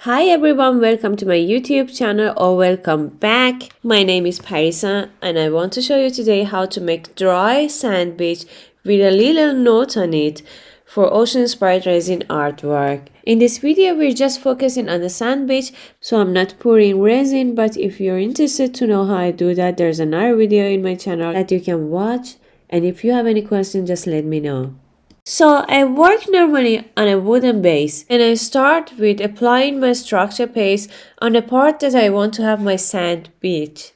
Hi everyone, welcome to my YouTube channel or welcome back. My name is Parisa and I want to show you today how to make dry sand beach with a little note on it for ocean inspired resin artwork. In this video we're just focusing on the sand beach, so I'm not pouring resin, but if you're interested to know how I do that, there's another video in my channel that you can watch, and if you have any questions just let me know. So I work normally on a wooden base and I start with applying my structure paste on the part that I want to have my sand beach.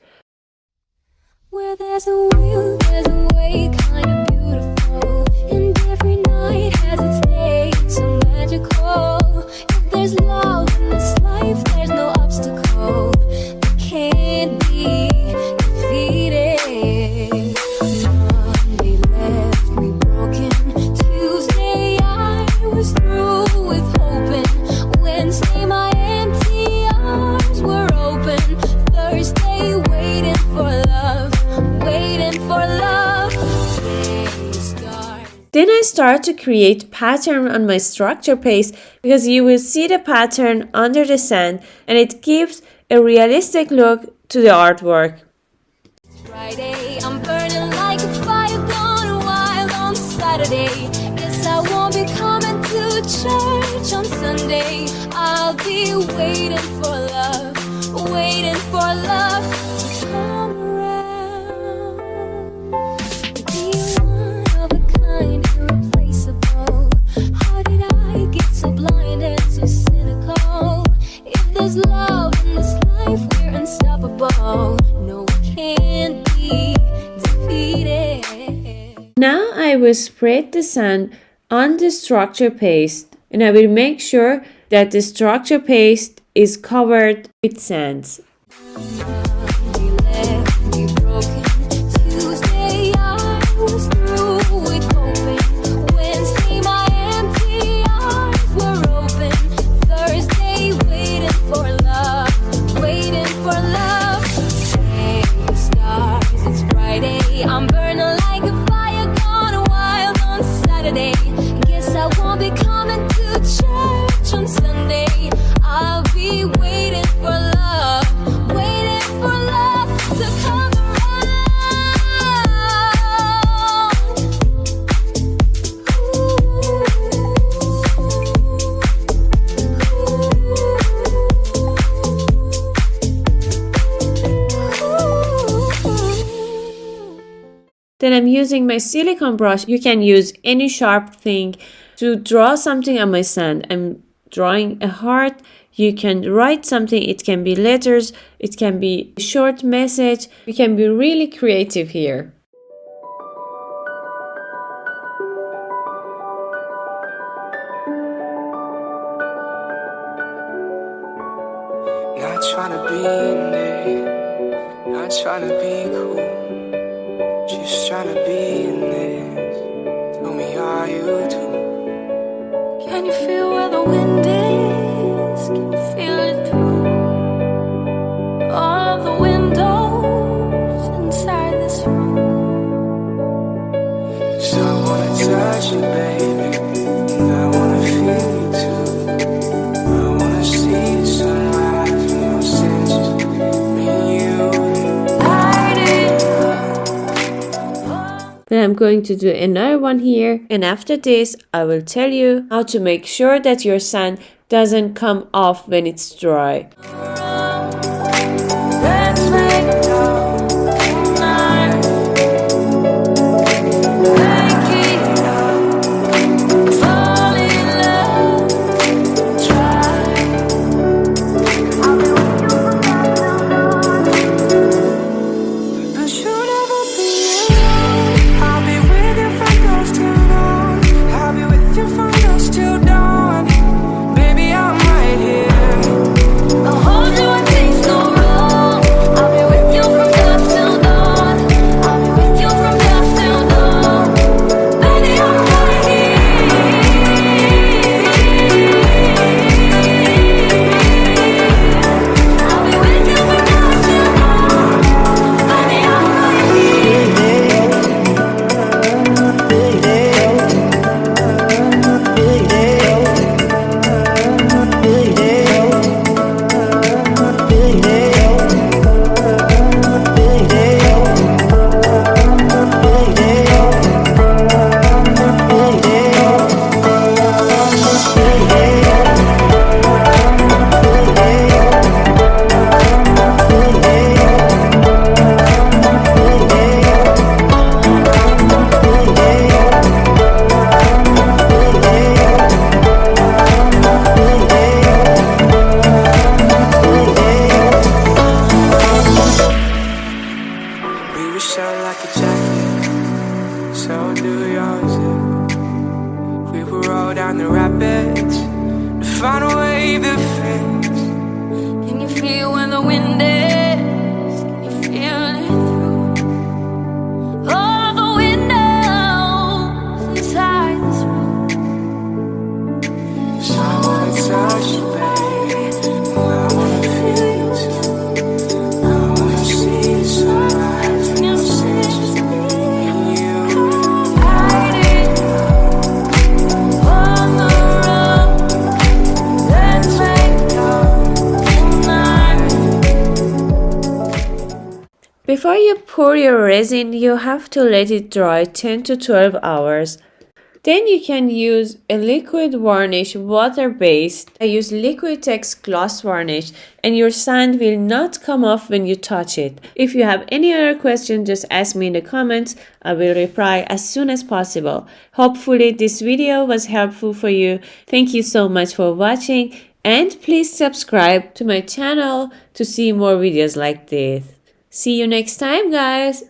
Where there's a will, there's a way, kind of beautiful. And every night has its day, so magical. If there's love in this life, there's no obstacle that can't be defeated. Monday left me broken. Tuesday I was through with hoping. Wednesday my empty arms were open. Thursday waiting for love. Then I start to create pattern on my structure paste because you will see the pattern under the sand and it gives a realistic look to the artwork. Friday, I'm burning like a fire gone wild on Saturday. Guess I won't be coming to church on Sunday. I'll be waiting for love to come around. Be one of a kind, irreplaceable. How did I get so blind and so cynical? If there's love in this life, we're unstoppable. No, we can't be defeated. Now I will spread the sand on the structure paste and I will make sure that the structure paste is covered with sands. Monday left me broken. Tuesday I was through with hoping. Wednesday my empty arms were open. Thursday waiting for love. Same stars, it's Friday. I'm burning like a fire gone wild on Saturday. Guess I won't be coming to church on Sunday. I'll be waiting for love to come Then I'm using my silicone brush. You can use any sharp thing to draw something on my sand. I'm drawing a heart. You can write something. It can be letters. It can be a short message. You can be really creative here. Not trying to be in it, not trying to be cool, just trying to be in this. Tell me how you do. Can you feel where the wind is? Can you feel it through all of the windows inside this room? 'Cause I wanna touch you, baby, and I wanna feel you too. I wanna see the sunrise from your senses, me and you. Then I'm going to do another one here, and after this I will tell you how to make sure that your sand doesn't come off when it's dry. Let's make love tonight. Make it up, fall in love, try. I'll be with you But you'll never be alone. I'll be with you from dusk till dawn. I'll be with you from dusk till dawn. Baby, I'm right here. I'll hold you go down the rapids to find a wave that fits. Can you feel when the wind is? Can you feel it through all the windows inside this room? 'Cause I wanna touch you, baby, and I wanna feel you too. I wanna see the sunrise and your senses, me and you. Hide it on the road. Let's make love tonight. Before you pour your resin, you have to let it dry 10 to 12 hours. Then you can use a liquid varnish, water-based. I use Liquitex gloss varnish and your sand will not come off when you touch it. If you have any other question, just ask me in the comments. I will reply as soon as possible. Hopefully this video was helpful for you. Thank you so much for watching and please subscribe to my channel to see more videos like this. See you next time, guys.